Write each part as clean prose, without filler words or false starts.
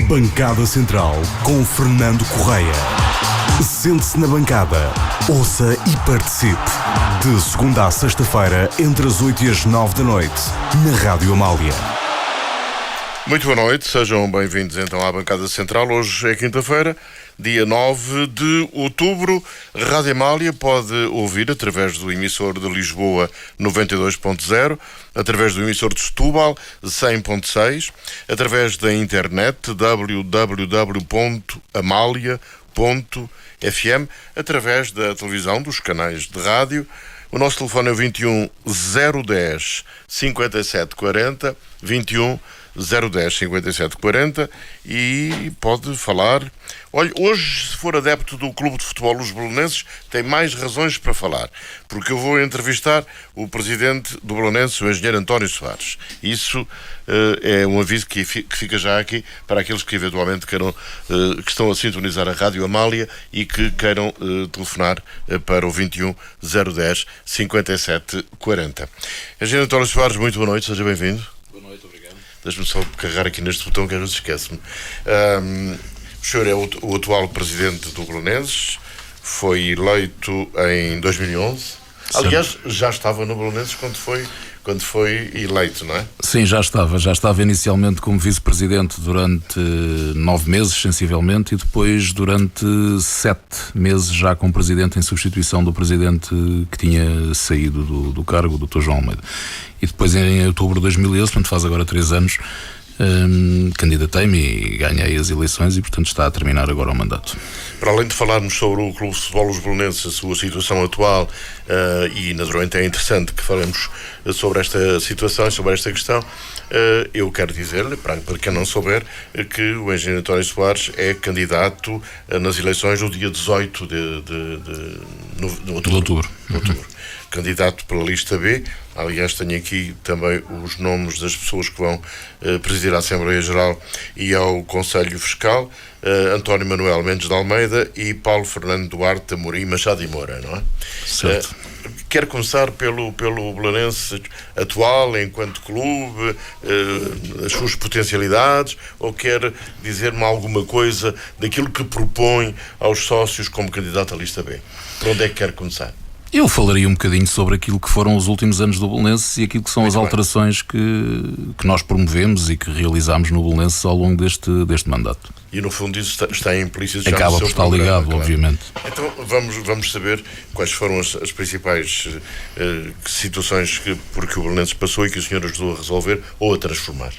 Bancada Central com Fernando Correia. Sente-se na bancada, ouça e participe. De segunda a sexta-feira, entre as 8 e as 9 da noite, na Rádio Amália. Muito boa noite, sejam bem-vindos então à Bancada Central. Hoje é quinta-feira, dia 9 de outubro. Rádio Amália pode ouvir através do emissor de Lisboa 92.0, através do emissor de Setúbal 100.6, através da internet www.amalia.fm, através da televisão, dos canais de rádio. O nosso telefone é 21 010 57 40, 21 010 57 40, e pode falar. Olha, hoje, se for adepto do Clube de Futebol Os Belenenses, tem mais razões para falar, porque eu vou entrevistar o presidente do Belenenses, o engenheiro António Soares. Isso é um aviso que fica já aqui para aqueles que eventualmente queiram, que estão a sintonizar a Rádio Amália e que queiram telefonar para o 21 010 57 40. Engenheiro António Soares, muito boa noite, seja bem-vindo. Boa noite, obrigado. Deixa-me só carregar aqui neste botão que eu não se esquece-me. O senhor é o atual presidente do Belenenses, foi eleito em 2011. Sim. Aliás, já estava no Belenenses quando foi eleito, não é? Sim, já estava inicialmente como vice-presidente durante 9 meses, sensivelmente, e depois durante 7 meses já como presidente em substituição do presidente que tinha saído do cargo, o Dr. João Almeida. E depois em outubro de 2011, portanto faz agora 3 anos, candidatei-me e ganhei as eleições e, portanto, está a terminar agora o mandato. Para além de falarmos sobre o Clube de Futebol Os Belenenses, a sua situação atual, e naturalmente é interessante que falemos sobre esta situação, sobre esta questão, eu quero dizer-lhe, para quem não souber, que o engenheiro António Soares é candidato nas eleições do dia 18 de outubro. Candidato pela lista B. Aliás, tenho aqui também os nomes das pessoas que vão presidir a Assembleia Geral e ao Conselho Fiscal: António Manuel Mendes de Almeida e Paulo Fernando Duarte Amorim Machado e Moura, não é? Certo. Quer começar pelo Belenenses atual, enquanto clube, as suas potencialidades, ou quer dizer-me alguma coisa daquilo que propõe aos sócios como candidato à lista B? Por onde é que quer começar? Eu falaria um bocadinho sobre aquilo que foram os últimos anos do Belenenses e aquilo que são muito as alterações que nós promovemos e que realizámos no Belenenses ao longo deste mandato. E no fundo isso está implícito já acaba no seu por estar programa, ligado, claro. Obviamente. Então vamos saber quais foram as principais situações por que o Belenenses passou e que o senhor ajudou a resolver ou a transformar.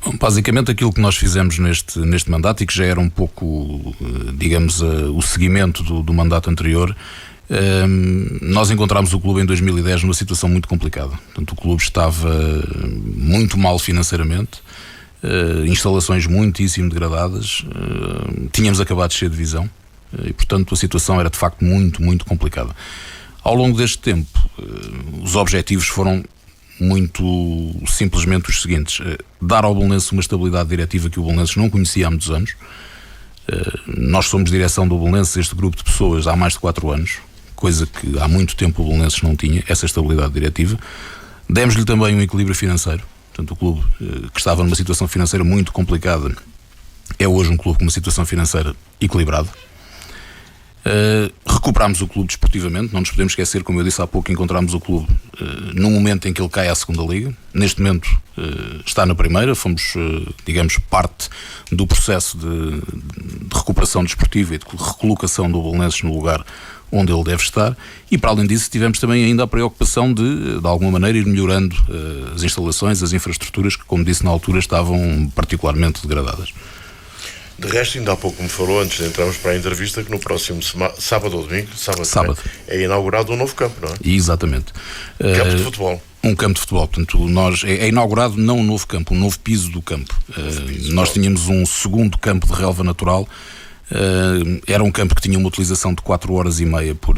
Bom, basicamente aquilo que nós fizemos neste mandato, e que já era um pouco, digamos, o seguimento do mandato anterior. Nós encontramos o clube em 2010 numa situação muito complicada. Portanto, o clube estava muito mal financeiramente, instalações muitíssimo degradadas, tínhamos acabado de ser divisão e, portanto, a situação era de facto muito, muito complicada. Ao longo deste tempo, os objetivos foram muito simplesmente os seguintes: dar ao Belenenses uma estabilidade diretiva que o Belenenses não conhecia há muitos anos. Nós somos direção do Belenenses, este grupo de pessoas, há mais de 4 anos, coisa que há muito tempo o Belenenses não tinha, essa estabilidade diretiva. Demos-lhe também um equilíbrio financeiro. Portanto, o clube que estava numa situação financeira muito complicada é hoje um clube com uma situação financeira equilibrada. Recuperámos o clube desportivamente, não nos podemos esquecer, como eu disse há pouco, encontramos o clube no momento em que ele cai à segunda liga. Neste momento está na primeira, fomos, digamos, parte do processo de recuperação desportiva e de recolocação do Belenenses no lugar onde ele deve estar, e para além disso tivemos também ainda a preocupação de alguma maneira ir melhorando as instalações, as infraestruturas que, como disse na altura, estavam particularmente degradadas. De resto, ainda há pouco me falou, antes de entrarmos para a entrevista, que no próximo sábado ou domingo, sábado. É inaugurado um novo campo, não é? Exatamente. Campo de futebol. Um campo de futebol, portanto, é inaugurado não um novo campo, um novo piso do campo. Nós tínhamos um segundo campo de relva natural. Era um campo que tinha uma utilização de 4 horas e meia por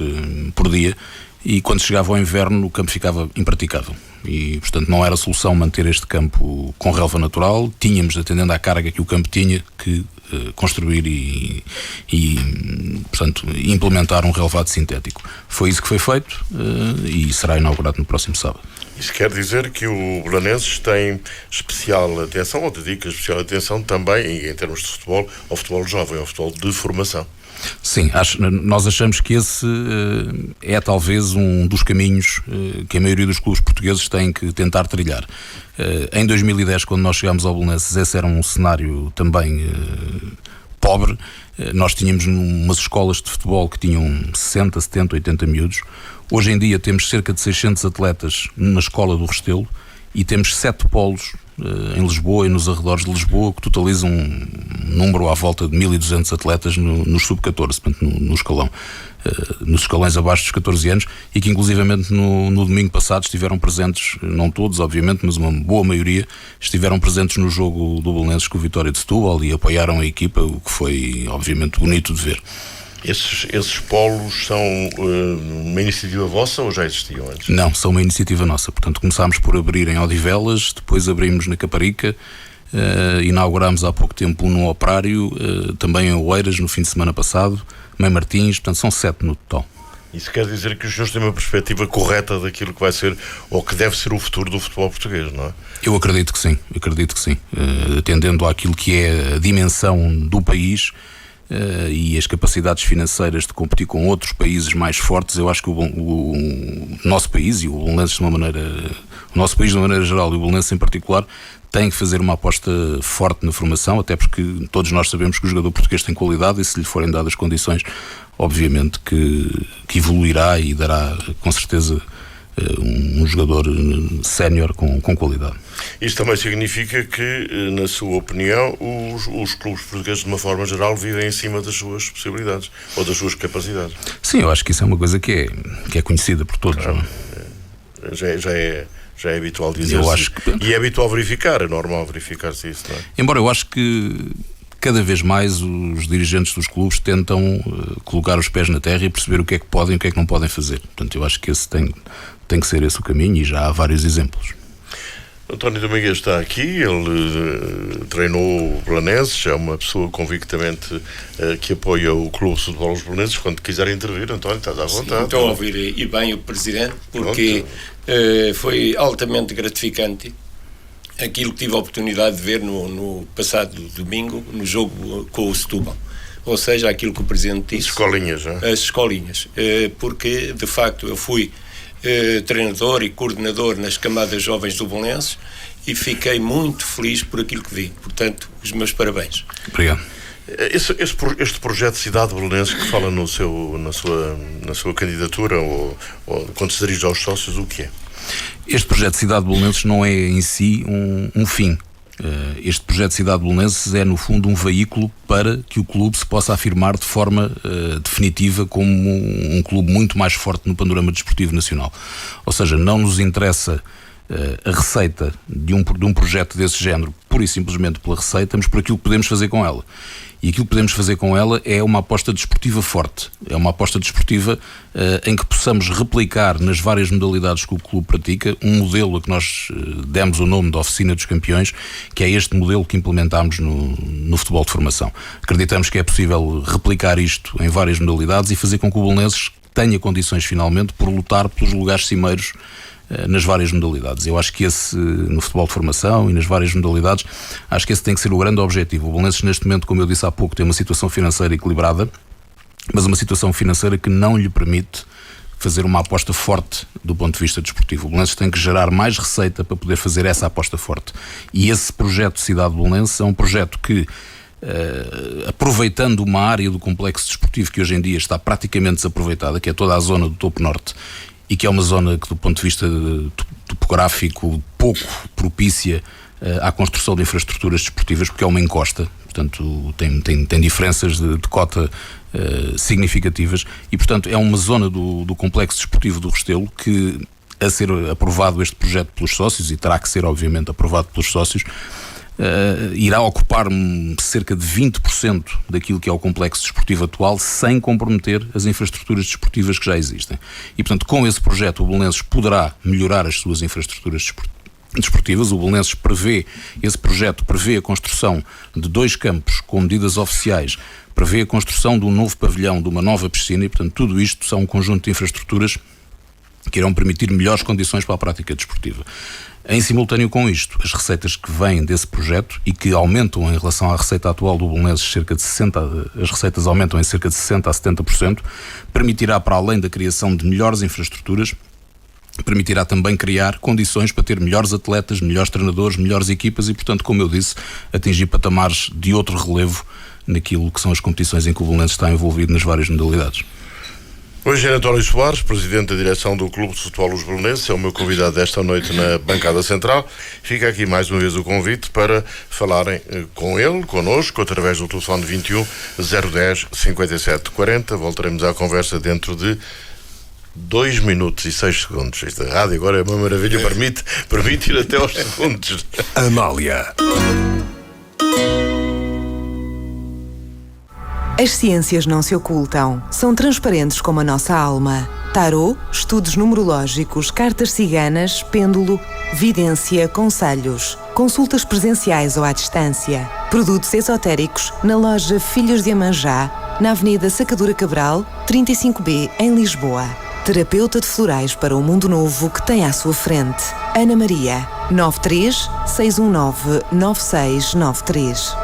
dia, e quando chegava ao inverno o campo ficava impraticável e, portanto, não era solução manter este campo com relva natural. Tínhamos, atendendo à carga que o campo tinha, que construir e, portanto, implementar um relvado sintético. Foi isso que foi feito e será inaugurado no próximo sábado. Isso quer dizer que o Belenenses tem especial atenção, ou dedica especial atenção também, em termos de futebol, ao futebol jovem, ao futebol de formação. Sim, nós achamos que esse é talvez um dos caminhos que a maioria dos clubes portugueses têm que tentar trilhar. Em 2010, quando nós chegámos ao Belenenses, esse era um cenário também pobre. Nós tínhamos umas escolas de futebol que tinham 60, 70, 80 miúdos. Hoje em dia temos cerca de 600 atletas na escola do Restelo e temos 7 polos em Lisboa e nos arredores de Lisboa que totalizam um número à volta de 1.200 atletas nos sub-14, portanto no escalão, nos escalões abaixo dos 14 anos, e que inclusivamente no domingo passado estiveram presentes, não todos obviamente, mas uma boa maioria, estiveram presentes no jogo do Belenenses com o Vitória de Setúbal e apoiaram a equipa, o que foi obviamente bonito de ver. Esses polos são uma iniciativa vossa ou já existiam antes? Não, são uma iniciativa nossa. Portanto, começámos por abrir em Odivelas, depois abrimos na Caparica, inaugurámos há pouco tempo um no Operário, também em Oeiras no fim de semana passado, Mãe Martins, portanto são 7 no total. Isso quer dizer que os senhores têm uma perspectiva correta daquilo que vai ser ou que deve ser o futuro do futebol português, não é? Eu acredito que sim, atendendo àquilo que é a dimensão do país, e as capacidades financeiras de competir com outros países mais fortes. Eu acho que o nosso país e o Belenenses de uma maneira, o nosso país de uma maneira geral e o Belenenses em particular, tem que fazer uma aposta forte na formação, até porque todos nós sabemos que o jogador português tem qualidade e se lhe forem dadas condições, obviamente que evoluirá e dará com certeza um jogador sénior com qualidade. Isto também significa que, na sua opinião, os clubes portugueses, de uma forma geral, vivem em cima das suas possibilidades ou das suas capacidades. Sim, eu acho que isso é uma coisa que é conhecida por todos. Claro, não é? Já é habitual dizer isso. E é habitual verificar, é normal verificar-se isso, não é? Embora eu acho que cada vez mais os dirigentes dos clubes tentam colocar os pés na terra e perceber o que é que podem e o que é que não podem fazer. Portanto, eu acho que esse tem que ser esse o caminho e já há vários exemplos. António Domingues está aqui, ele treinou o Belenenses, é uma pessoa convictamente que apoia o Clube de Futebol dos Belenenses. Quando quiser intervir, António, estás à vontade. Sim, estou a ouvir e bem o Presidente, porque foi altamente gratificante aquilo que tive a oportunidade de ver no passado domingo, no jogo com o Setúbal. Ou seja, aquilo que o Presidente disse. As escolinhas, não é? As escolinhas. Porque, de facto, eu fui treinador e coordenador nas camadas jovens do Belenenses e fiquei muito feliz por aquilo que vi. Portanto, os meus parabéns. Obrigado. Este projeto de Cidade Belenenses que fala na sua candidatura ou quando se dirige aos sócios, o que é? Este projeto de Cidade Belenenses não é em si um fim. Este projeto de Cidade Belenenses é, no fundo, um veículo para que o clube se possa afirmar de forma definitiva como um clube muito mais forte no panorama desportivo nacional. Ou seja, não nos interessa a receita de um projeto desse género pura e simplesmente pela receita, mas por aquilo que podemos fazer com ela. E aquilo que podemos fazer com ela é uma aposta desportiva forte. É uma aposta desportiva em que possamos replicar nas várias modalidades que o clube pratica um modelo a que nós demos o nome de Oficina dos Campeões, que é este modelo que implementámos no futebol de formação. Acreditamos que é possível replicar isto em várias modalidades e fazer com que o Belenenses tenha condições finalmente por lutar pelos lugares cimeiros nas várias modalidades. Eu acho que esse, no futebol de formação e nas várias modalidades, acho que esse tem que ser o grande objetivo. O Belenenses, neste momento, como eu disse há pouco, tem uma situação financeira equilibrada, mas uma situação financeira que não lhe permite fazer uma aposta forte do ponto de vista desportivo. O Belenenses tem que gerar mais receita para poder fazer essa aposta forte. E esse projeto de Cidade Belenenses é um projeto que, aproveitando uma área do complexo desportivo que hoje em dia está praticamente desaproveitada, que é toda a zona do Topo Norte, e que é uma zona que, do ponto de vista topográfico, pouco propícia à construção de infraestruturas desportivas, porque é uma encosta, portanto tem diferenças de cota significativas, e portanto é uma zona do complexo desportivo do Restelo que, a ser aprovado este projeto pelos sócios, e terá que ser obviamente aprovado pelos sócios, irá ocupar cerca de 20% daquilo que é o complexo desportivo atual, sem comprometer as infraestruturas desportivas que já existem. E, portanto, com esse projeto o Belenenses poderá melhorar as suas infraestruturas desportivas. O Belenenses esse projeto prevê a construção de 2 campos com medidas oficiais, prevê a construção de um novo pavilhão, de uma nova piscina, e, portanto, tudo isto são um conjunto de infraestruturas que irão permitir melhores condições para a prática desportiva. Em simultâneo com isto, as receitas que vêm desse projeto e que aumentam em relação à receita atual do Belenenses, as receitas aumentam em cerca de 60% a 70%, permitirá, para além da criação de melhores infraestruturas, permitirá também criar condições para ter melhores atletas, melhores treinadores, melhores equipas e, portanto, como eu disse, atingir patamares de outro relevo naquilo que são as competições em que o Belenenses está envolvido nas várias modalidades. O engenheiro António Soares, presidente da direção do Clube de Futebol Os Belenenses, é o meu convidado desta noite na bancada central. Fica aqui mais uma vez o convite para falarem com ele, connosco, através do telefone 21 010 57 40. Voltaremos à conversa dentro de 2 minutos e 6 segundos. Esta rádio agora é uma maravilha, permite ir até aos segundos. Amália. As ciências não se ocultam, são transparentes como a nossa alma. Tarô, estudos numerológicos, cartas ciganas, pêndulo, vidência, conselhos, consultas presenciais ou à distância. Produtos esotéricos na loja Filhos de Amanjá, na Avenida Sacadura Cabral, 35B, em Lisboa. Terapeuta de florais para o mundo novo que tem à sua frente. Ana Maria, 93 619 9693.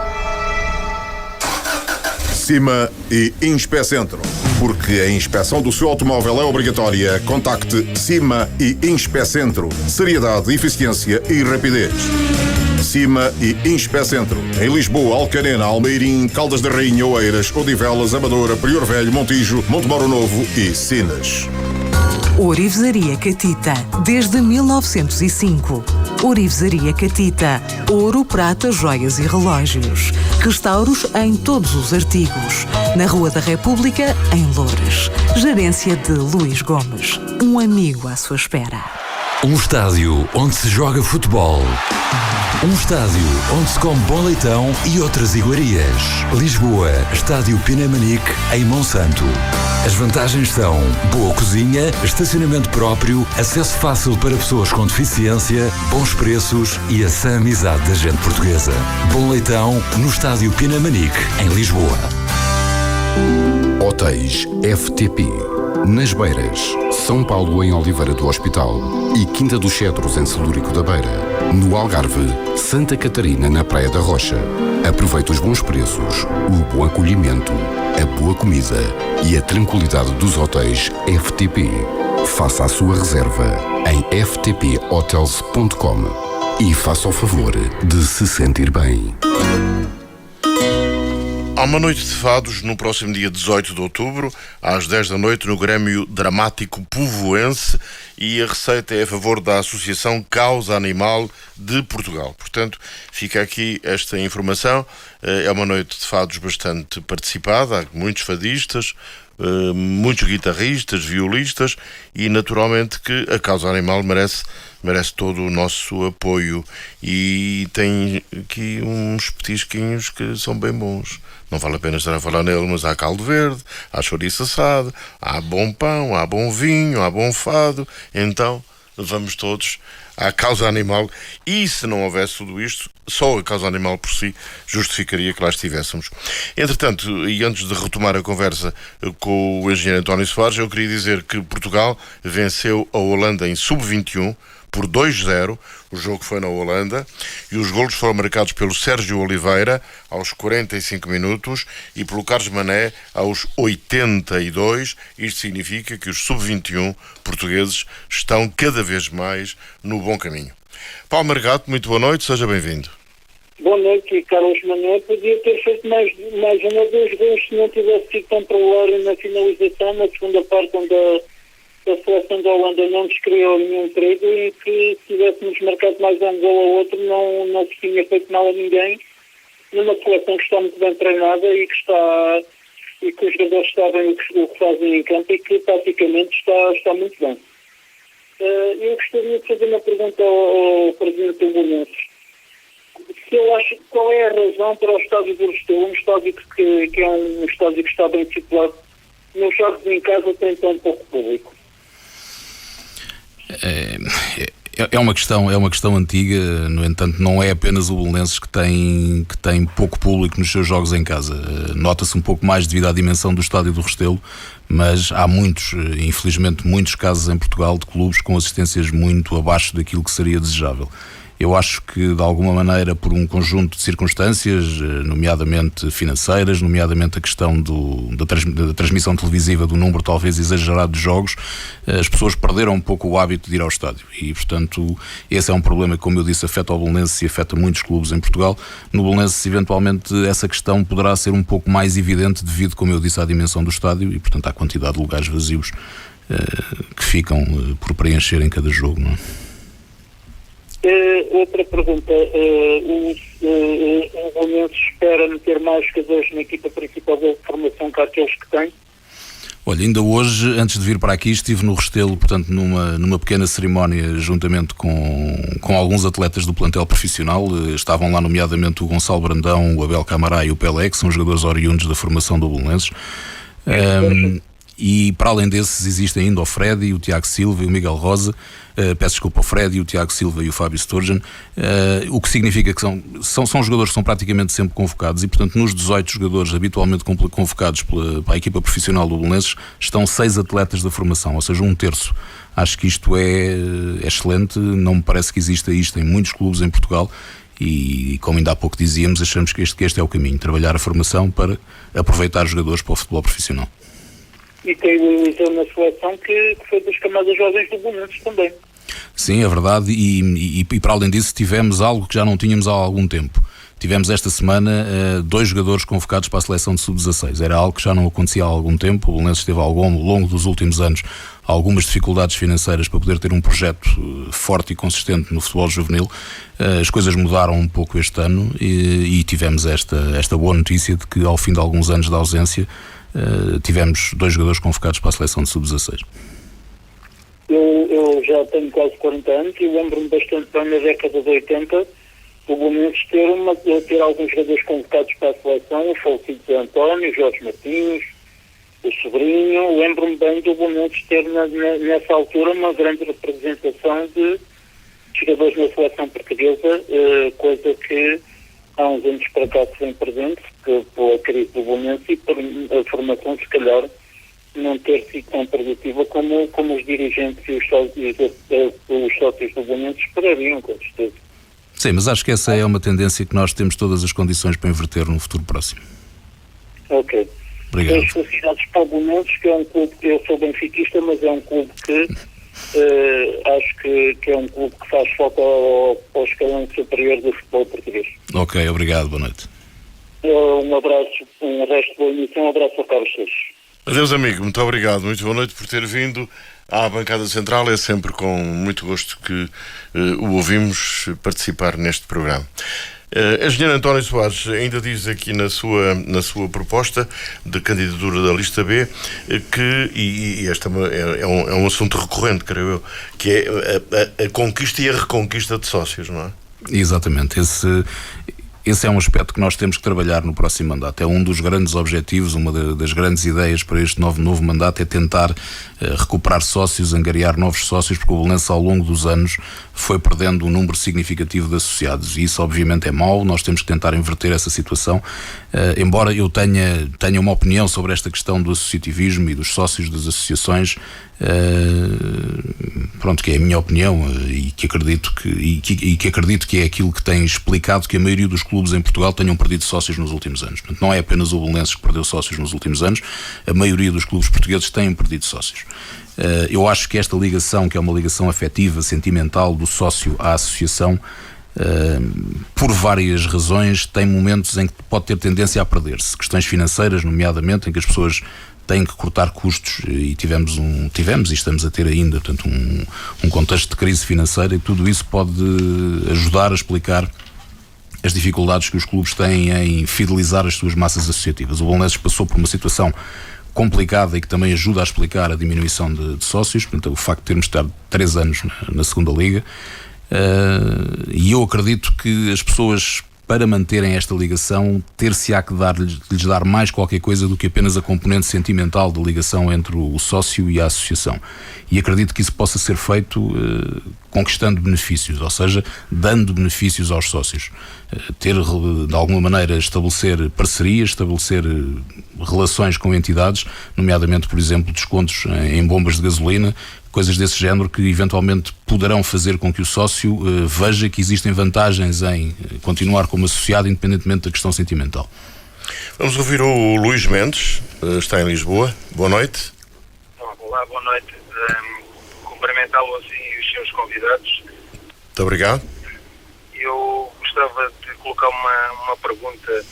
Cima e Inspecentro. Porque a inspeção do seu automóvel é obrigatória, contacte Cima e Inspecentro. Seriedade, eficiência e rapidez. Cima e Inspecentro. Em Lisboa, Alcanena, Almeirim, Caldas da Rainha, Oeiras, Odivelas, Amadora, Prior Velho, Montijo, Montemoro Novo e Sines. Ourivesaria Catita, desde 1905. Ourivesaria Catita, ouro, prata, joias e relógios. Restauros em todos os artigos. Na Rua da República, em Loures. Gerência de Luís Gomes. Um amigo à sua espera. Um estádio onde se joga futebol. Um estádio onde se come bom leitão e outras iguarias. Lisboa, Estádio Pinamanique, em Monsanto. As vantagens são boa cozinha, estacionamento próprio, acesso fácil para pessoas com deficiência, bons preços e a sã amizade da gente portuguesa. Bom leitão no Estádio Pinamanique, em Lisboa. Hotéis FTP. Nas Beiras, São Paulo em Oliveira do Hospital e Quinta dos Cedros em Celúrico da Beira. No Algarve, Santa Catarina na Praia da Rocha. Aproveite os bons preços, o bom acolhimento, a boa comida e a tranquilidade dos hotéis FTP. Faça a sua reserva em ftphotels.com e faça o favor de se sentir bem. Há uma noite de fados no próximo dia 18 de outubro, às 10 da noite, no Grêmio Dramático Povoense, e a receita é a favor da Associação Causa Animal de Portugal. Portanto, fica aqui esta informação. É uma noite de fados bastante participada, há muitos fadistas, muitos guitarristas, violistas, e naturalmente que a Causa Animal merece todo o nosso apoio, e tem aqui uns petisquinhos que são bem bons. Não vale a pena estar a falar nele, mas há caldo verde, há chouriço assado, há bom pão, há bom vinho, há bom fado. Então vamos todos à Causa Animal, e se não houvesse tudo isto, só a Causa Animal por si justificaria que lá estivéssemos. Entretanto, e antes de retomar a conversa com o engenheiro António Soares, eu queria dizer que Portugal venceu a Holanda em sub-21 por 2-0, o jogo foi na Holanda, e os golos foram marcados pelo Sérgio Oliveira aos 45 minutos e pelo Carlos Mané aos 82. Isto significa que os sub-21 portugueses estão cada vez mais no bom caminho. Paulo Margato, muito boa noite, seja bem-vindo. Boa noite, Carlos Mané. Podia ter feito mais um ou dois gols se não tivesse sido tão provável na finalização, na segunda parte, onde a seleção da Holanda não nos criou nenhum perigo, e que se tivéssemos marcado mais um gol ou outro não se tinha feito mal a ninguém, numa seleção que está muito bem treinada e que os jogadores sabem o que fazem em campo e que praticamente está muito bem. Eu gostaria de fazer uma pergunta ao Presidente do Belenenses. Se eu acho, qual é a razão para o estádio do Restelo, um estádio que é um estádio que está bem situado, nos jogos em casa tem tão pouco público? É uma questão antiga. No entanto, não é apenas o Belenenses que tem pouco público nos seus jogos em casa. Nota-se um pouco mais devido à dimensão do estádio do Restelo, mas há infelizmente muitos casos em Portugal de clubes com assistências muito abaixo daquilo que seria desejável. Eu acho que, de alguma maneira, por um conjunto de circunstâncias, nomeadamente financeiras, nomeadamente a questão da transmissão televisiva, do número talvez exagerado de jogos, as pessoas perderam um pouco o hábito de ir ao estádio. E, portanto, esse é um problema que, como eu disse, afeta o Belenenses e afeta muitos clubes em Portugal. No Belenenses, eventualmente, essa questão poderá ser um pouco mais evidente devido, como eu disse, à dimensão do estádio e, portanto, à quantidade de lugares vazios que ficam por preencher em cada jogo, não é? Outra pergunta, o Belenenses espera meter mais jogadores na equipa principal da formação que aqueles que tem? Olha, ainda hoje, antes de vir para aqui, estive no Restelo, portanto, numa pequena cerimónia juntamente com alguns atletas do plantel profissional. Estavam lá nomeadamente o Gonçalo Brandão, o Abel Camará e o Pelé, que são jogadores oriundos da formação do Belenenses. E para além desses existe ainda o Freddy, o Tiago Silva e o Miguel Rosa. Peço desculpa, o Freddy, o Tiago Silva e o Fábio Sturgeon, o que significa que são jogadores que são praticamente sempre convocados e, portanto, nos 18 jogadores habitualmente convocados para a equipa profissional do Belenenses estão 6 atletas da formação, ou seja, 1/3. Acho que isto é excelente, não me parece que exista isto em muitos clubes em Portugal e, como ainda há pouco dizíamos, achamos que este é o caminho, trabalhar a formação para aproveitar jogadores para o futebol profissional. E tem o Eliseu na seleção que foi das camadas jovens do Belenenses também. Sim, é verdade, e para além disso tivemos algo que já não tínhamos há algum tempo. Tivemos esta semana 2 jogadores convocados para a seleção de sub-16. Era algo que já não acontecia há algum tempo. O Belenenses teve ao longo dos últimos anos algumas dificuldades financeiras para poder ter um projeto forte e consistente no futebol juvenil. As coisas mudaram um pouco este ano e tivemos esta boa notícia de que, ao fim de alguns anos de ausência, tivemos 2 jogadores convocados para a seleção de sub-16. Eu já tenho quase 40 anos e lembro-me bastante bem na década de 80 o Belenenses ter alguns jogadores convocados para a seleção, o falecido Zé António, o Jorge Martins, o Sobrinho. Lembro-me bem do Belenenses ter nessa altura uma grande representação de jogadores na seleção portuguesa, coisa que há uns anos para cá se vem presente, pela crise do Belenenses e por a formação, se calhar, não ter sido tão produtiva como os dirigentes e os sócios do Belenenses esperariam, com certeza. Sim, mas acho que essa é uma tendência que nós temos todas as condições para inverter no futuro próximo. Ok. Obrigado. As felicidades para o Belenenses, que é um clube que eu sou benfiquista, mas é um clube que acho que é um clube que faz falta ao escalão superior do futebol português. Ok, obrigado, boa noite. Um abraço, um resto de boa emissão, um abraço ao Carlos Seixas. Adeus, amigo, muito obrigado, muito boa noite por ter vindo à bancada central. É sempre com muito gosto que o ouvimos participar neste programa. Engenheiro António Soares ainda diz aqui na sua proposta de candidatura da lista B que, e este é um assunto recorrente, creio eu, que é a conquista e a reconquista de sócios, não é? Exatamente, esse é um aspecto que nós temos que trabalhar no próximo mandato. É um dos grandes objetivos, uma das grandes ideias para este novo mandato é tentar recuperar sócios, angariar novos sócios, porque o Belenenses ao longo dos anos foi perdendo um número significativo de associados e isso obviamente é mau. Nós temos que tentar inverter essa situação, embora eu tenha uma opinião sobre esta questão do associativismo e dos sócios das associações, que é a minha opinião e que acredito que é aquilo que tem explicado que a maioria dos clubes em Portugal tenham perdido sócios nos últimos anos. Portanto, não é apenas o Belenenses que perdeu sócios nos últimos anos, a maioria dos clubes portugueses têm perdido sócios. Eu acho que esta ligação, que é uma ligação afetiva, sentimental do sócio à associação, por várias razões, tem momentos em que pode ter tendência a perder-se. Questões financeiras, nomeadamente, em que as pessoas têm que cortar custos e tivemos e estamos a ter ainda, portanto, um contexto de crise financeira, e tudo isso pode ajudar a explicar as dificuldades que os clubes têm em fidelizar as suas massas associativas. O Belenenses passou por uma situação complicada e que também ajuda a explicar a diminuição de sócios, portanto, o facto de termos estado 3 anos na segunda liga, e eu acredito que as pessoas para manterem esta ligação, ter-se-á que lhes dar mais qualquer coisa do que apenas a componente sentimental da ligação entre o sócio e a associação. E acredito que isso possa ser feito conquistando benefícios, ou seja, dando benefícios aos sócios. Ter, de alguma maneira, estabelecer parcerias, estabelecer relações com entidades, nomeadamente, por exemplo, descontos em bombas de gasolina, coisas desse género que eventualmente poderão fazer com que o sócio veja que existem vantagens em continuar como associado, independentemente da questão sentimental. Vamos ouvir o Luís Mendes, está em Lisboa. Boa noite. Olá, boa noite. Cumprimentá-lo assim e os seus convidados. Muito obrigado. Eu gostava de colocar uma pergunta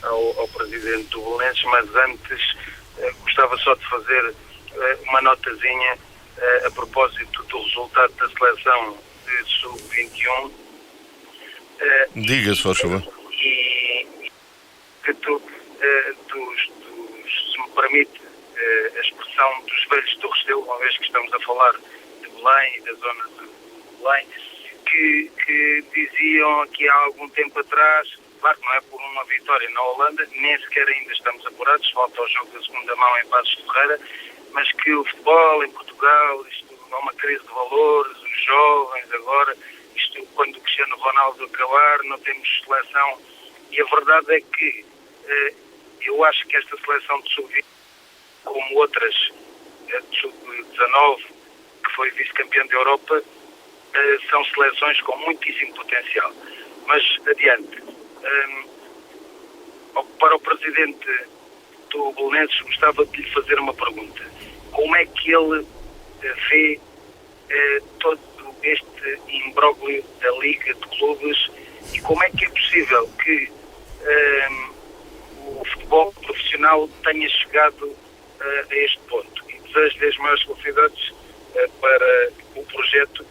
ao Presidente do Belenenses, mas antes gostava só de fazer uma notazinha a propósito do resultado da seleção de Sub-21. Diga, se faz favor. E que se me permite a expressão dos velhos do Restelo, uma vez que estamos a falar de Belém e da zona de Belém, que diziam aqui há algum tempo atrás, claro que não é por uma vitória na Holanda, nem sequer ainda estamos apurados, falta o jogo da segunda mão em Passos de Ferreira, mas que o futebol em Portugal, isto é uma crise de valores, os jovens agora, isto quando o Cristiano Ronaldo acabar, não temos seleção. E a verdade é que eu acho que esta seleção de Sub-20, como outras de Sub-19, que foi vice-campeã da Europa, são seleções com muitíssimo potencial. Mas, adiante, para o Presidente do Belenenses, gostava de lhe fazer uma pergunta. Como é que ele vê todo este imbróglio da Liga de Clubes e como é que é possível que o futebol profissional tenha chegado a este ponto? E desejo-lhe as maiores felicidades para o projeto.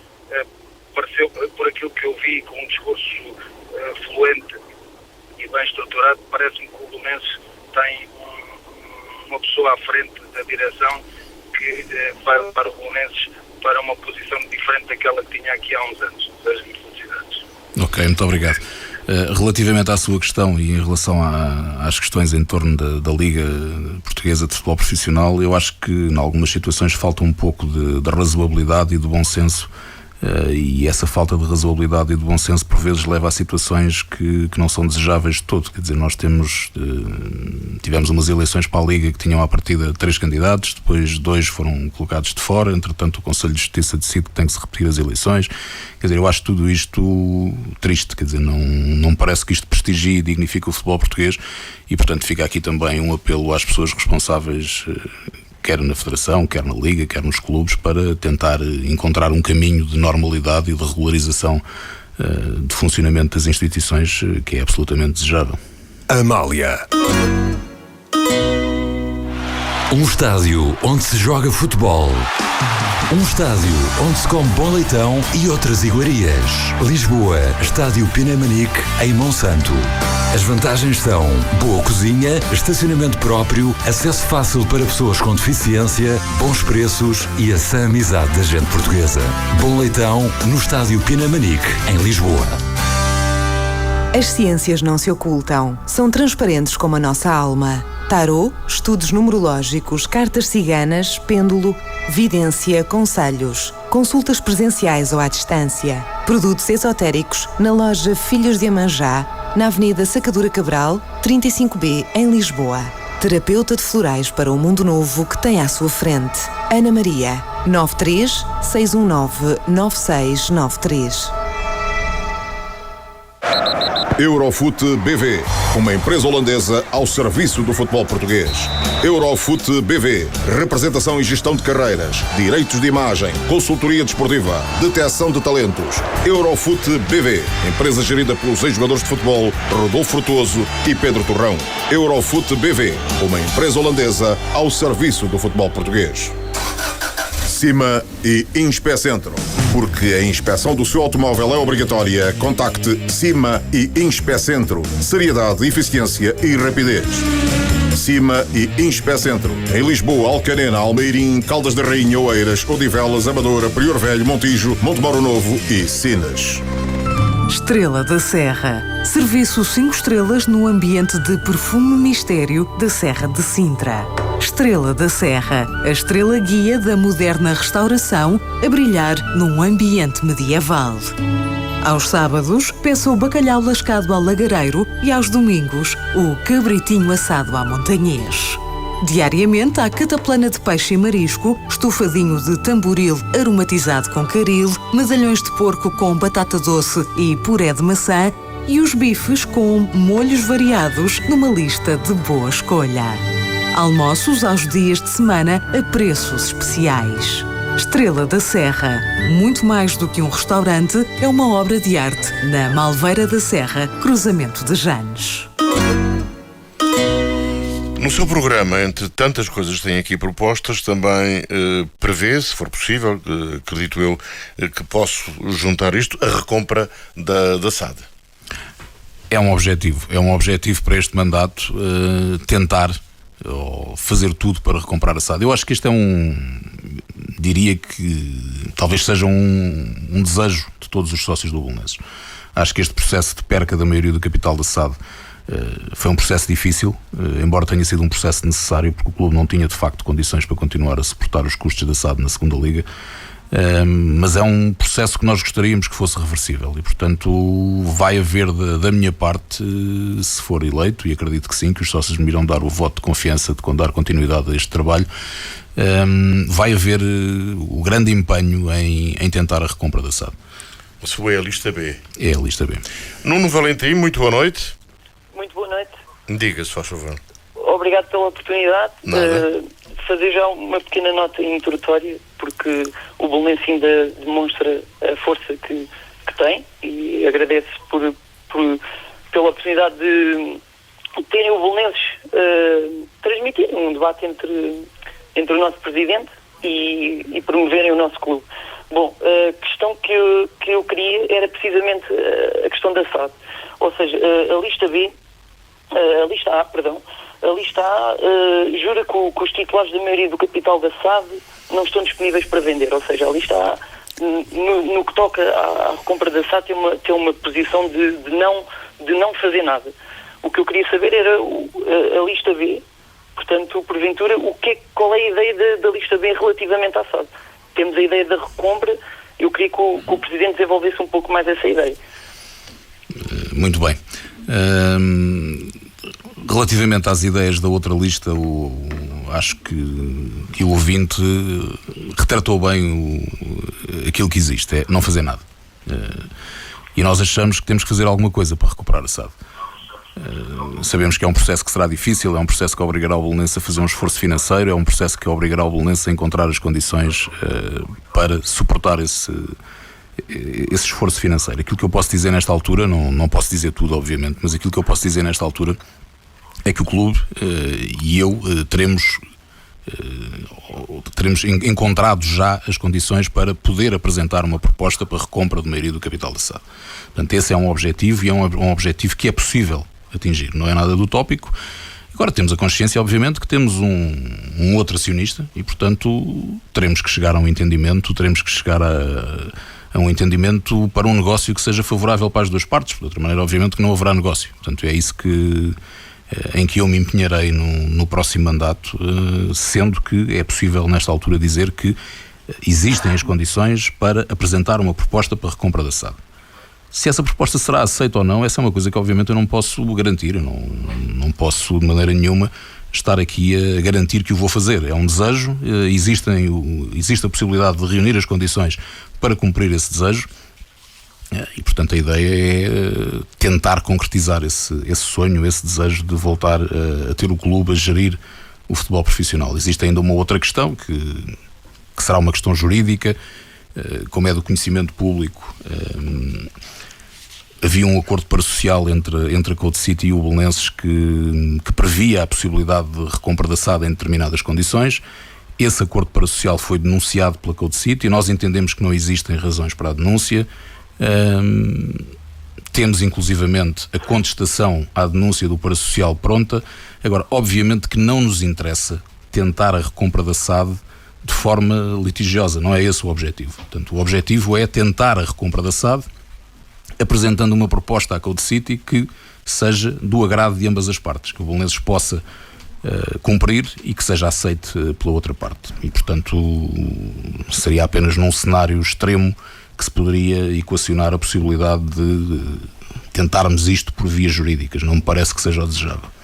Pareceu, por aquilo que eu vi, com um discurso fluente e bem estruturado, parece-me que o Belenenses tem uma pessoa à frente da direção que vai para o Belenenses para uma posição diferente daquela que tinha aqui há uns anos. Desejo-lhe felicidades. Ok, muito obrigado. Relativamente à sua questão e em relação às questões em torno da Liga Portuguesa de Futebol Profissional, eu acho que em algumas situações falta um pouco de razoabilidade e de bom senso, e essa falta de razoabilidade e de bom senso por vezes leva a situações que não são desejáveis de todo. Quer dizer, nós tivemos umas eleições para a Liga que tinham à partida 3 candidatos, depois 2 foram colocados de fora, entretanto o Conselho de Justiça decide que tem que se repetir as eleições. Quer dizer, eu acho tudo isto triste, quer dizer, não parece que isto prestigie e dignifique o futebol português, e portanto fica aqui também um apelo às pessoas responsáveis, quer na Federação, quer na Liga, quer nos clubes, para tentar encontrar um caminho de normalidade e de regularização de funcionamento das instituições, que é absolutamente desejável. Amália. Um estádio onde se joga futebol. Um estádio onde se come bom leitão e outras iguarias. Lisboa, Estádio Pinamanique, em Monsanto. As vantagens são boa cozinha, estacionamento próprio, acesso fácil para pessoas com deficiência, bons preços e a sã amizade da gente portuguesa. Bom leitão no Estádio Pinamanique, em Lisboa. As ciências não se ocultam, são transparentes como a nossa alma. Tarô, estudos numerológicos, cartas ciganas, pêndulo, vidência, conselhos, consultas presenciais ou à distância. Produtos esotéricos na loja Filhos de Amanjá, na Avenida Sacadura Cabral, 35B, em Lisboa. Terapeuta de florais para o mundo novo que tem à sua frente. Ana Maria, 93 619 9693. Eurofoot BV, uma empresa holandesa ao serviço do futebol português. Eurofoot BV, representação e gestão de carreiras, direitos de imagem, consultoria desportiva, detecção de talentos. Eurofoot BV, empresa gerida pelos ex-jogadores de futebol Rodolfo Frutuoso e Pedro Torrão. Eurofoot BV, uma empresa holandesa ao serviço do futebol português. Cima e Inspecentro. Porque a inspeção do seu automóvel é obrigatória, contacte Cima e Inspecentro. Seriedade, eficiência e rapidez. Cima e Inspecentro. Em Lisboa, Alcanena, Almeirim, Caldas da Rainha, Oeiras, Odivelas, Amadora, Prior Velho, Montijo, Montemoro Novo e Sines. Estrela da Serra. Serviço 5 estrelas no ambiente de perfume mistério da Serra de Sintra. Estrela da Serra, a estrela guia da moderna restauração a brilhar num ambiente medieval. Aos sábados, peça o bacalhau lascado ao lagareiro e aos domingos, o cabritinho assado à montanhês. Diariamente há cataplana de peixe e marisco, estufadinho de tamboril aromatizado com caril, medalhões de porco com batata doce e puré de maçã e os bifes com molhos variados numa lista de boa escolha. Almoços aos dias de semana a preços especiais. Estrela da Serra, muito mais do que um restaurante, é uma obra de arte na Malveira da Serra, cruzamento de Janes. No seu programa, entre tantas coisas que tem aqui propostas, também prevê, se for possível, acredito eu, que posso juntar isto, a recompra da SAD. É um objetivo para este mandato, tentar ou fazer tudo para recomprar a SAD. Eu acho que este diria que talvez seja um desejo de todos os sócios do Belenenses. Acho que este processo de perca da maioria do capital da SAD foi um processo difícil, embora tenha sido um processo necessário, porque o clube não tinha de facto condições para continuar a suportar os custos da SAD na segunda liga, mas é um processo que nós gostaríamos que fosse reversível e, portanto, vai haver da minha parte, se for eleito, e acredito que sim, que os sócios me irão dar o voto de confiança de dar continuidade a este trabalho, vai haver o grande empenho em tentar a recompra da SAD. A sua é a lista B? É a lista B. Nuno Valentim, muito boa noite. Muito boa noite. Diga, se faz favor. Obrigado pela oportunidade. Fazer já uma pequena nota introdutória, porque o Belenenses ainda demonstra a força que tem, e agradeço pela oportunidade de terem o Belenenses transmitir um debate entre o nosso presidente e promoverem o nosso clube. Bom, a questão que eu queria era precisamente a questão da SAD. Ou seja, a lista A jura que os titulares da maioria do capital da SAD não estão disponíveis para vender. Ou seja, a lista A, no que toca à recompra da SAD, tem uma posição de não fazer nada. O que eu queria saber era a lista B. Portanto, porventura, qual é a ideia da lista B relativamente à SAD? Temos a ideia da recompra. Eu queria que o Presidente desenvolvesse um pouco mais essa ideia. Muito bem. Relativamente às ideias da outra lista, acho que o ouvinte retratou bem aquilo que existe, é não fazer nada. E nós achamos que temos que fazer alguma coisa para recuperar a SAD. Sabemos que é um processo que será difícil, é um processo que obrigará o Belenenses a fazer um esforço financeiro, é um processo que obrigará o Belenenses a encontrar as condições para suportar esse esforço financeiro. Aquilo que eu posso dizer nesta altura, não posso dizer tudo obviamente, mas aquilo que eu posso dizer nesta altura é que o clube e eu teremos encontrado já as condições para poder apresentar uma proposta para recompra de maioria do capital da SAD. Portanto, esse é um objetivo e é um objetivo que é possível atingir, não é nada do utópico. Agora temos a consciência, obviamente, que temos um outro acionista e, portanto, teremos que chegar a um entendimento, teremos que chegar a um entendimento para um negócio que seja favorável para as duas partes. De outra maneira, obviamente, que não haverá negócio. Portanto, é isso em que eu me empenharei no próximo mandato, sendo que é possível, nesta altura, dizer que existem as condições para apresentar uma proposta para a recompra da SAD. Se essa proposta será aceita ou não, essa é uma coisa que obviamente eu não posso garantir, eu não posso de maneira nenhuma estar aqui a garantir que o vou fazer. É um desejo, existe a possibilidade de reunir as condições para cumprir esse desejo e, portanto, a ideia é tentar concretizar esse sonho, esse desejo de voltar a ter o clube a gerir o futebol profissional. Existe ainda uma outra questão que será uma questão jurídica, como é do conhecimento público. Havia um acordo parasocial entre a Code City e o Belenenses que previa a possibilidade de recompra da SAD em determinadas condições. Esse acordo parasocial foi denunciado pela Code City e nós entendemos que não existem razões para a denúncia. Temos inclusivamente a contestação à denúncia do parasocial pronta. Agora, obviamente que não nos interessa tentar a recompra da SAD de forma litigiosa, não é esse o objetivo. Portanto, o objetivo é tentar a recompra da SAD apresentando uma proposta à Code City que seja do agrado de ambas as partes, que o Belenenses possa cumprir e que seja aceite pela outra parte. E, portanto, seria apenas num cenário extremo que se poderia equacionar a possibilidade de tentarmos isto por vias jurídicas. Não me parece que seja o desejável.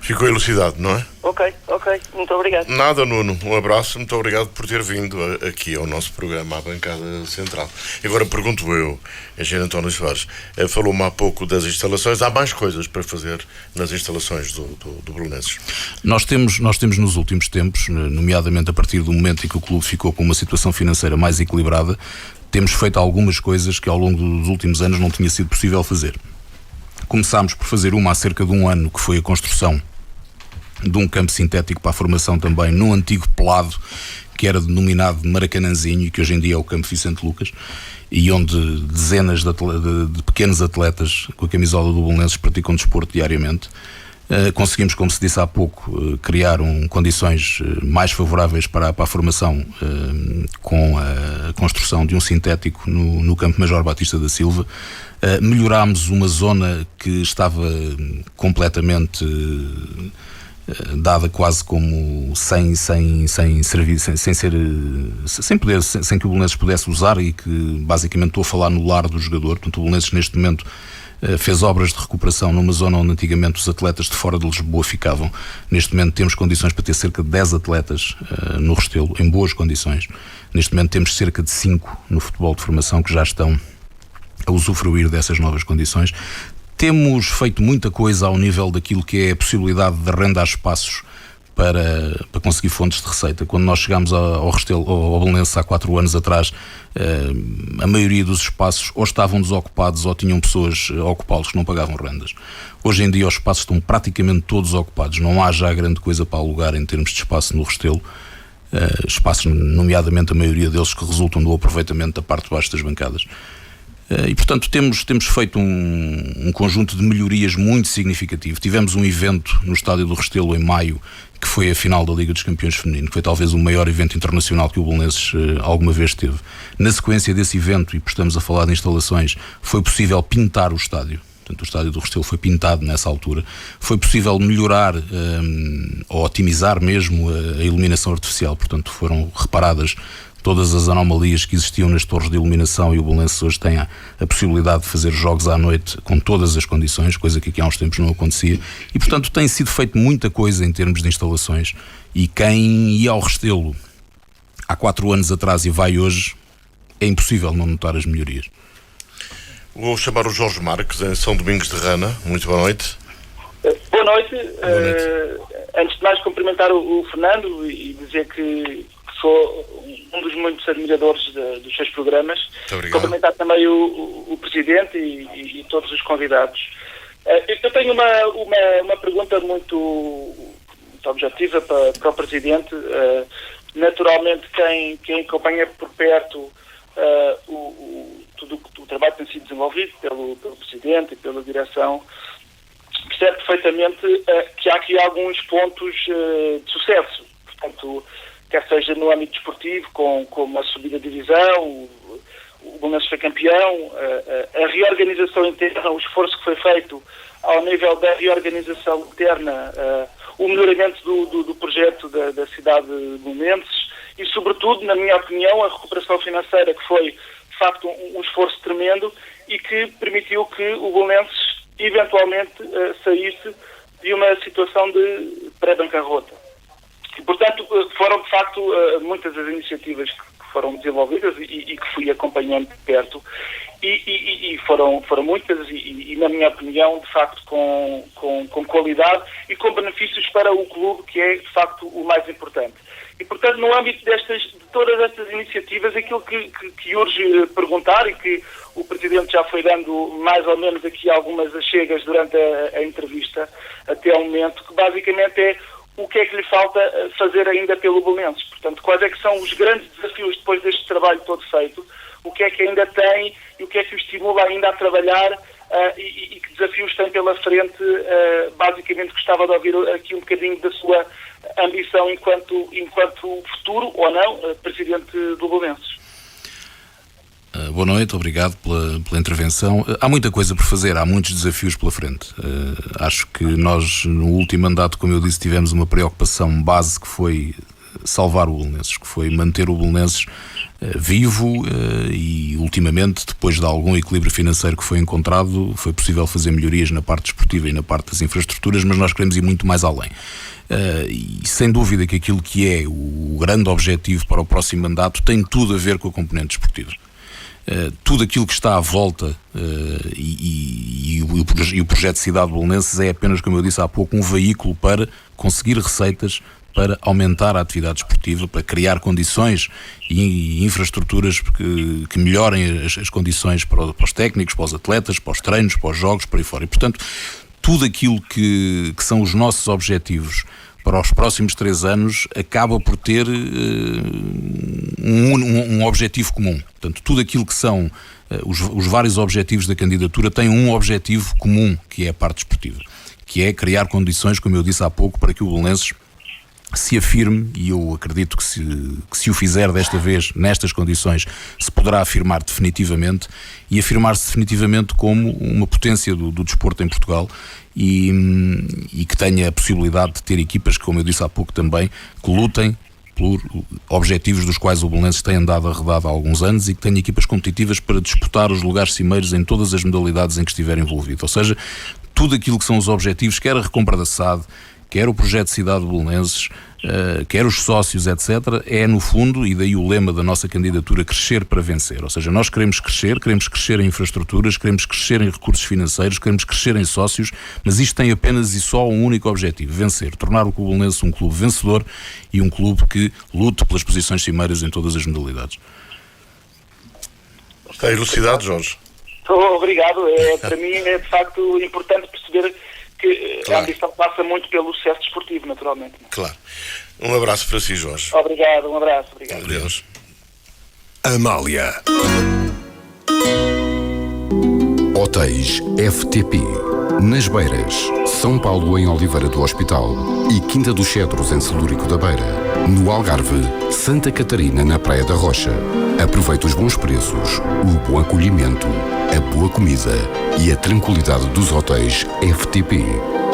Ficou elucidado, não é? Ok. Muito obrigado. Nada, Nuno. Um abraço. Muito obrigado por ter vindo aqui ao nosso programa, à bancada central. Agora pergunto eu, engenheiro António Soares, falou-me há pouco das instalações. Há mais coisas para fazer nas instalações do Belenenses? Nós temos nos últimos tempos, nomeadamente a partir do momento em que o clube ficou com uma situação financeira mais equilibrada, temos feito algumas coisas que ao longo dos últimos anos não tinha sido possível fazer. Começámos por fazer uma há cerca de um ano, que foi a construção de um campo sintético para a formação também no antigo pelado, que era denominado Maracanãzinho e que hoje em dia é o Campo Vicente Lucas, e onde dezenas de pequenos atletas com a camisola do Belenenses praticam desporto diariamente. Conseguimos, como se disse há pouco, criar condições mais favoráveis para a formação com a construção de um sintético no Campo Major Batista da Silva. Melhorámos uma zona que estava completamente dada quase como sem que o Belenenses pudesse usar, e que basicamente estou a falar no lar do jogador. Portanto, o Belenenses neste momento fez obras de recuperação numa zona onde antigamente os atletas de fora de Lisboa ficavam. Neste momento temos condições para ter cerca de 10 atletas no Restelo, em boas condições. Neste momento temos cerca de 5 no futebol de formação que já estão a usufruir dessas novas condições. Temos feito muita coisa ao nível daquilo que é a possibilidade de arrendar espaços para conseguir fontes de receita. Quando nós chegámos ao Restelo, ao Belenenses há 4 anos atrás, a maioria dos espaços ou estavam desocupados ou tinham pessoas a ocupá-los que não pagavam rendas. Hoje em dia os espaços estão praticamente todos ocupados, não há já grande coisa para alugar em termos de espaço no Restelo. Espaços, nomeadamente a maioria deles, que resultam do aproveitamento da parte de baixo das bancadas. E, portanto, temos feito um conjunto de melhorias muito significativo. Tivemos um evento no Estádio do Restelo em maio, que foi a final da Liga dos Campeões Feminino, que foi talvez o maior evento internacional que o Belenenses alguma vez teve. Na sequência desse evento, e por estamos a falar de instalações, foi possível pintar o estádio. Portanto, o Estádio do Restelo foi pintado nessa altura. Foi possível melhorar ou otimizar mesmo a iluminação artificial. Portanto, foram reparadas todas as anomalias que existiam nas torres de iluminação, e o Belenenses hoje tem a possibilidade de fazer jogos à noite com todas as condições, coisa que aqui há uns tempos não acontecia. E, portanto, tem sido feito muita coisa em termos de instalações, e quem ia ao Restelo há 4 anos atrás e vai hoje, é impossível não notar as melhorias. Vou chamar o Jorge Marques, em São Domingos de Rana. Muito boa noite. Boa noite. Antes de mais, cumprimentar o Fernando e dizer que sou um dos muitos admiradores dos seus programas. Cumprimentar também o Presidente e todos os convidados. Eu tenho uma pergunta muito objetiva para o Presidente. Naturalmente, quem acompanha por perto todo o trabalho que tem sido desenvolvido pelo Presidente e pela Direção, percebe perfeitamente que há aqui alguns pontos de sucesso. Portanto, quer seja no âmbito desportivo, como a subida de divisão, o Belenenses foi campeão, a reorganização interna, o esforço que foi feito ao nível da reorganização interna, o melhoramento do projeto da cidade de Belenenses e, sobretudo, na minha opinião, a recuperação financeira, que foi, de facto, um esforço tremendo e que permitiu que o Belenenses, eventualmente, saísse de uma situação de pré-bancarrota. E, portanto, foram, de facto, muitas as iniciativas que foram desenvolvidas e que fui acompanhando de perto. E foram muitas e, na minha opinião, de facto, com qualidade e com benefícios para o clube, que é, de facto, o mais importante. E, portanto, no âmbito de todas estas iniciativas, aquilo que urge perguntar, e que o Presidente já foi dando mais ou menos aqui algumas achegas durante a entrevista até ao momento, que basicamente é o que é que lhe falta fazer ainda pelo Belenenses. Portanto, quais é que são os grandes desafios depois deste trabalho todo feito, o que é que ainda tem e o que é que o estimula ainda a trabalhar e que desafios tem pela frente. Basicamente gostava de ouvir aqui um bocadinho da sua ambição enquanto futuro, ou não, Presidente do Belenenses. Boa noite, obrigado pela intervenção. Há muita coisa por fazer, há muitos desafios pela frente. Acho que nós, no último mandato, como eu disse, tivemos uma preocupação base que foi salvar o Belenenses, que foi manter o Belenenses vivo, e ultimamente, depois de algum equilíbrio financeiro que foi encontrado, foi possível fazer melhorias na parte desportiva e na parte das infraestruturas, mas nós queremos ir muito mais além. E sem dúvida que aquilo que é o grande objetivo para o próximo mandato tem tudo a ver com a componente desportiva. Tudo aquilo que está à volta e o projeto Cidade de Belenenses é apenas, como eu disse há pouco, um veículo para conseguir receitas, para aumentar a atividade desportiva, para criar condições e infraestruturas que melhorem as condições para os técnicos, para os atletas, para os treinos, para os jogos, por aí fora. E, portanto, tudo aquilo que são os nossos objetivos para os próximos 3 anos acaba por ter um objetivo comum. Portanto, tudo aquilo que são os vários objetivos da candidatura tem um objetivo comum, que é a parte desportiva, que é criar condições, como eu disse há pouco, para que o Belenenses se afirme, e eu acredito que se o fizer desta vez, nestas condições, se poderá afirmar definitivamente, e afirmar-se definitivamente como uma potência do desporto em Portugal, e que tenha a possibilidade de ter equipas, como eu disse há pouco também, que lutem por objetivos dos quais o Belenenses tem andado arredado há alguns anos, e que tenha equipas competitivas para disputar os lugares cimeiros em todas as modalidades em que estiver envolvido. Ou seja, tudo aquilo que são os objetivos, quer a recompra da SAD, quer o projeto Cidade de Belenenses, quer os sócios, etc., é no fundo, e daí o lema da nossa candidatura, crescer para vencer. Ou seja, nós queremos crescer em infraestruturas, queremos crescer em recursos financeiros, queremos crescer em sócios, mas isto tem apenas e só um único objetivo: vencer, tornar o Clube Belenenses um clube vencedor e um clube que lute pelas posições cimeiras em todas as modalidades. Está elucidado, Jorge? Obrigado. Para mim é de facto importante perceber que a ambição passa muito pelo sucesso desportivo, naturalmente. Claro. Um abraço para si, Jorge. Obrigado, um abraço. Obrigado. Adeus. Amália. Hotéis FTP. Nas Beiras, São Paulo em Oliveira do Hospital e Quinta dos Cedros em Celúrico da Beira. No Algarve, Santa Catarina na Praia da Rocha. Aproveite os bons preços, o bom acolhimento, a boa comida e a tranquilidade dos hotéis FTP.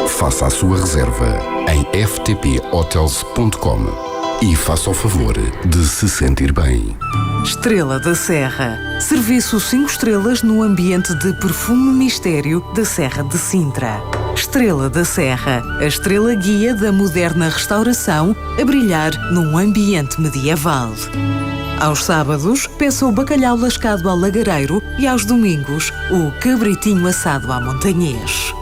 Faça a sua reserva em ftphotels.com e faça o favor de se sentir bem. Estrela da Serra. Serviço 5 estrelas no ambiente de perfume mistério da Serra de Sintra. Estrela da Serra, a estrela guia da moderna restauração a brilhar num ambiente medieval. Aos sábados, peça o bacalhau lascado ao lagareiro e aos domingos, o cabritinho assado à montanhês.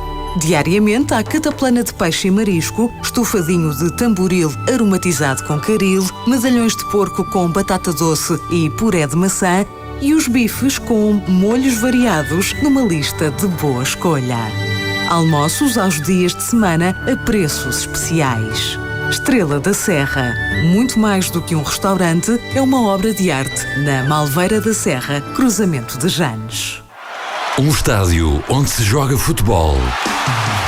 Diariamente há cataplana de peixe e marisco, estofadinho de tamboril aromatizado com caril, medalhões de porco com batata doce e puré de maçã e os bifes com molhos variados numa lista de boa escolha. Almoços aos dias de semana a preços especiais. Estrela da Serra, muito mais do que um restaurante, é uma obra de arte na Malveira da Serra, cruzamento de Janes. Um estádio onde se joga futebol.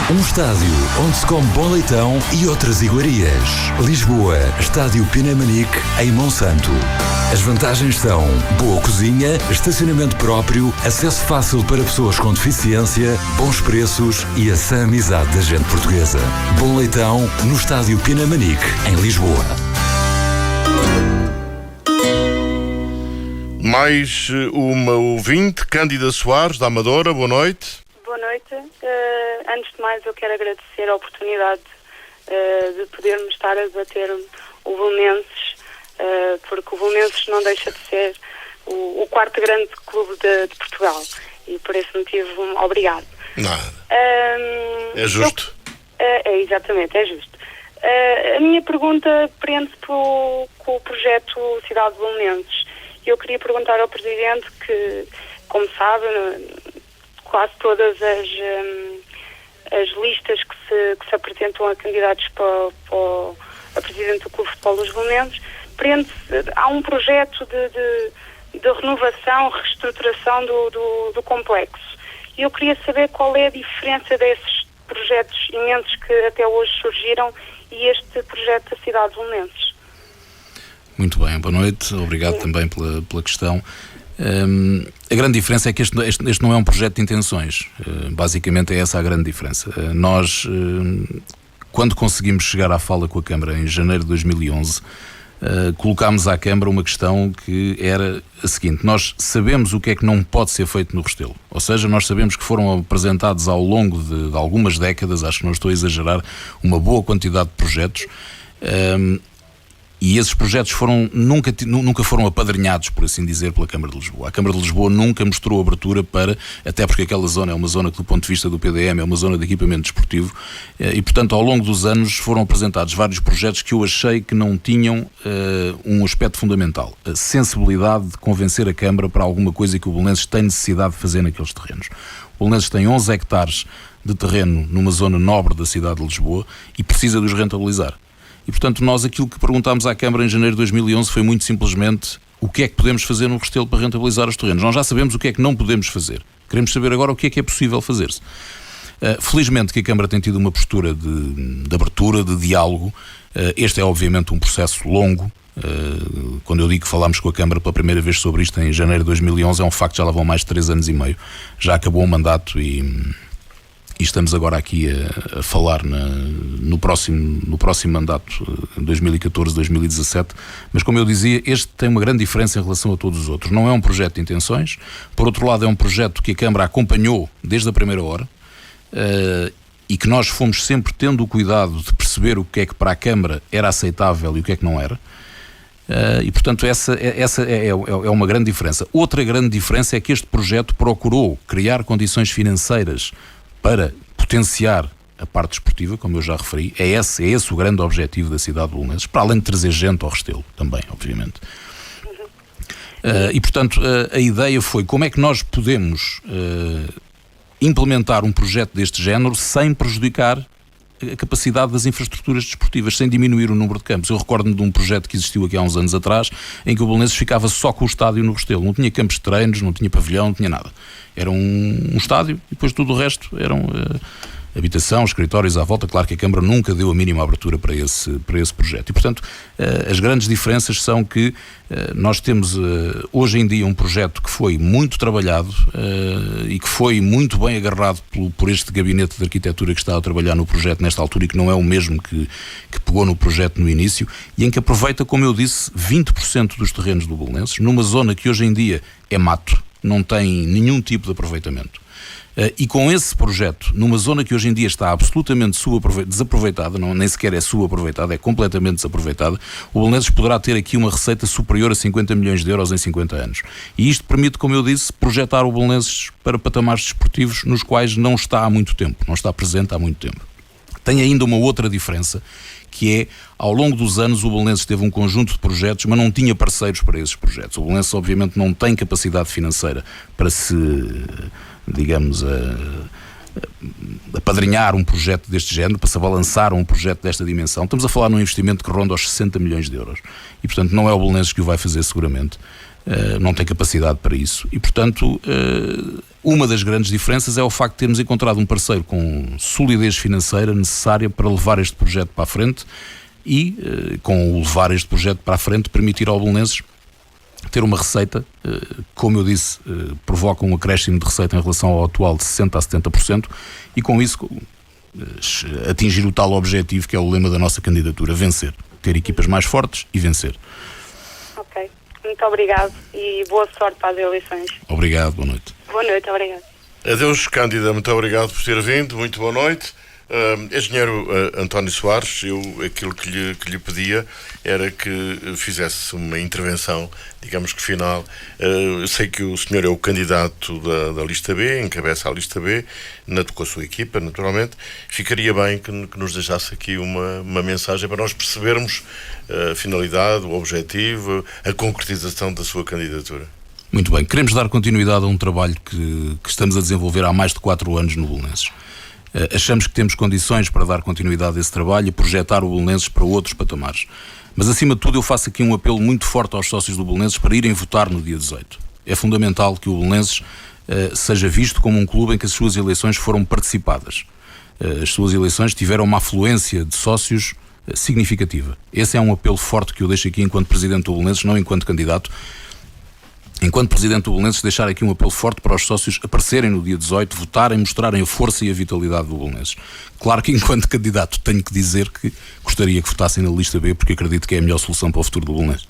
Um estádio onde se come bom leitão e outras iguarias. Lisboa, Estádio Pinamanique, em Monsanto. As vantagens são boa cozinha, estacionamento próprio, acesso fácil para pessoas com deficiência, bons preços e a sã amizade da gente portuguesa. Bom leitão no Estádio Pinamanique, em Lisboa. Mais uma ouvinte, Cândida Soares, da Amadora. Boa noite. Boa noite. Antes de mais, eu quero agradecer a oportunidade de podermos estar a debater o Belenenses, porque o Belenenses não deixa de ser o quarto grande clube de Portugal. E por esse motivo, obrigado. Nada. É justo. Exatamente, é justo. A minha pergunta prende-se com o projeto Cidade de Belenenses. Eu queria perguntar ao Presidente que, como sabe, quase todas as listas que se apresentam a candidatos para a Presidente do Clube de Futebol dos Belenenses, há um projeto de renovação, reestruturação do complexo. E eu queria saber qual é a diferença desses projetos imensos que até hoje surgiram e este projeto da cidade de Belenenses. Muito bem, boa noite, obrigado também pela questão. A grande diferença é que este não é um projeto de intenções. Basicamente é essa a grande diferença. Nós, quando conseguimos chegar à fala com a Câmara em janeiro de 2011, colocámos à Câmara uma questão que era a seguinte: nós sabemos o que é que não pode ser feito no Restelo, ou seja, nós sabemos que foram apresentados ao longo de algumas décadas, acho que não estou a exagerar, uma boa quantidade de projetos, e esses projetos nunca foram apadrinhados, por assim dizer, pela Câmara de Lisboa. A Câmara de Lisboa nunca mostrou abertura para, até porque aquela zona é uma zona que, do ponto de vista do PDM, é uma zona de equipamento desportivo, e portanto ao longo dos anos foram apresentados vários projetos que eu achei que não tinham um aspecto fundamental: a sensibilidade de convencer a Câmara para alguma coisa que o Belenenses tem necessidade de fazer naqueles terrenos. O Belenenses tem 11 hectares de terreno numa zona nobre da cidade de Lisboa e precisa de os rentabilizar. E, portanto, nós aquilo que perguntámos à Câmara em janeiro de 2011 foi muito simplesmente o que é que podemos fazer no Restelo para rentabilizar os terrenos. Nós já sabemos o que é que não podemos fazer. Queremos saber agora o que é possível fazer-se. Felizmente que a Câmara tem tido uma postura de abertura, de diálogo. Este é, obviamente, um processo longo. Quando eu digo que falámos com a Câmara pela primeira vez sobre isto em janeiro de 2011, é um facto, já lá vão mais de 3 anos e meio. Já acabou o mandato e estamos agora aqui a falar no próximo mandato, 2014-2017, mas como eu dizia, este tem uma grande diferença em relação a todos os outros. Não é um projeto de intenções, por outro lado é um projeto que a Câmara acompanhou desde a primeira hora, e que nós fomos sempre tendo o cuidado de perceber o que é que para a Câmara era aceitável e o que é que não era. E portanto essa é uma grande diferença. Outra grande diferença é que este projeto procurou criar condições financeiras para potenciar a parte desportiva, como eu já referi. É esse o grande objetivo da cidade de Belenenses, para além de trazer gente ao Restelo também, obviamente. E portanto a ideia foi como é que nós podemos implementar um projeto deste género sem prejudicar a capacidade das infraestruturas desportivas, sem diminuir o número de campos. Eu recordo-me de um projeto que existiu aqui há uns anos atrás, em que o Belenenses ficava só com o estádio no Restelo. Não tinha campos de treinos, não tinha pavilhão, não tinha nada. Era um estádio e depois tudo o resto eram habitação, escritórios à volta. Claro que a Câmara nunca deu a mínima abertura para esse projeto. E, portanto, as grandes diferenças são que nós temos hoje em dia um projeto que foi muito trabalhado e que foi muito bem agarrado por este gabinete de arquitetura que está a trabalhar no projeto nesta altura e que não é o mesmo que pegou no projeto no início, e em que aproveita, como eu disse, 20% dos terrenos do Belenenses, numa zona que hoje em dia é mato, não tem nenhum tipo de aproveitamento. E com esse projeto, numa zona que hoje em dia está absolutamente desaproveitada, nem sequer é subaproveitada, é completamente desaproveitada, o Belenenses poderá ter aqui uma receita superior a 50 milhões de euros em 50 anos. E isto permite, como eu disse, projetar o Belenenses para patamares desportivos nos quais não está há muito tempo, não está presente há muito tempo. Tem ainda uma outra diferença, que é, ao longo dos anos, o Belenenses teve um conjunto de projetos, mas não tinha parceiros para esses projetos. O Belenenses, obviamente, não tem capacidade financeira para se, digamos, apadrinhar um projeto deste género, para se abalançar um projeto desta dimensão. Estamos a falar num investimento que ronda aos 60 milhões de euros. E, portanto, não é o Belenenses que o vai fazer seguramente. Não tem capacidade para isso. E, portanto, uma das grandes diferenças é o facto de termos encontrado um parceiro com solidez financeira necessária para levar este projeto para a frente e, com o levar este projeto para a frente, permitir ao Belenenses ter uma receita, como eu disse, provoca um acréscimo de receita em relação ao atual de 60% a 70%, e com isso atingir o tal objetivo que é o lema da nossa candidatura: vencer, ter equipas mais fortes e vencer. Ok, muito obrigado e boa sorte para as eleições. Obrigado, boa noite. Boa noite, obrigado. Adeus, Cândida, muito obrigado por ter vindo, muito boa noite. Engenheiro António Soares, aquilo que lhe pedia era que fizesse uma intervenção, digamos que final. Eu sei que o senhor é o candidato da lista B, encabeça a lista B, com a sua equipa, naturalmente. Ficaria bem que nos deixasse aqui uma mensagem para nós percebermos a finalidade, o objetivo, a concretização da sua candidatura. Muito bem, queremos dar continuidade a um trabalho que estamos a desenvolver há mais de 4 anos no Belenenses. Achamos que temos condições para dar continuidade a esse trabalho e projetar o Belenenses para outros patamares. Mas, acima de tudo, eu faço aqui um apelo muito forte aos sócios do Belenenses para irem votar no dia 18. É fundamental que o Belenenses seja visto como um clube em que as suas eleições foram participadas. As suas eleições tiveram uma afluência de sócios significativa. Esse é um apelo forte que eu deixo aqui enquanto presidente do Belenenses, não enquanto candidato. enquanto Presidente do Belenenses, deixar aqui um apelo forte para os sócios aparecerem no dia 18, votarem, mostrarem a força e a vitalidade do Belenenses. Claro que enquanto candidato tenho que dizer que gostaria que votassem na lista B, porque acredito que é a melhor solução para o futuro do Belenenses.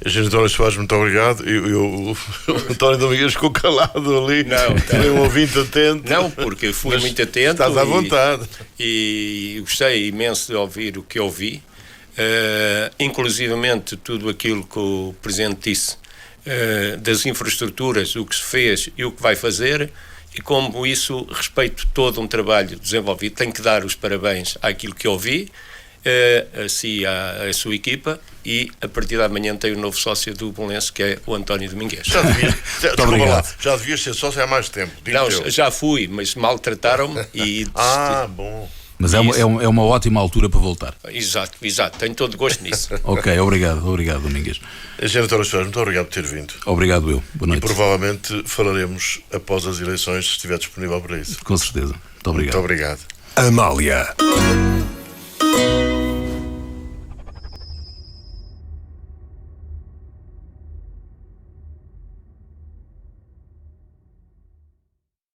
Engenheiro António Soares, muito obrigado. O António Domingues ficou calado ali. Não, foi um ouvinte atento. Não, porque fui muito atento. Estás à vontade. E gostei imenso de ouvir o que ouvi. Inclusivamente tudo aquilo que o Presidente disse, das infraestruturas, o que se fez e o que vai fazer, e como isso respeito todo um trabalho desenvolvido. Tenho que dar os parabéns àquilo que ouvi, a si, à sua equipa, e a partir da manhã tem o novo sócio do Belenenses, que é o António Domingues. Já devias ser sócio há mais tempo. Não, já fui, mas maltrataram-me e bom. Mas é uma ótima altura para voltar. Exato, tenho todo gosto nisso. Ok, obrigado Domingues. Engenheiro António Soares, muito obrigado por ter vindo. Obrigado eu, boa noite. E provavelmente falaremos após as eleições, se estiver disponível para isso. Com certeza, muito obrigado. Muito obrigado. Amália.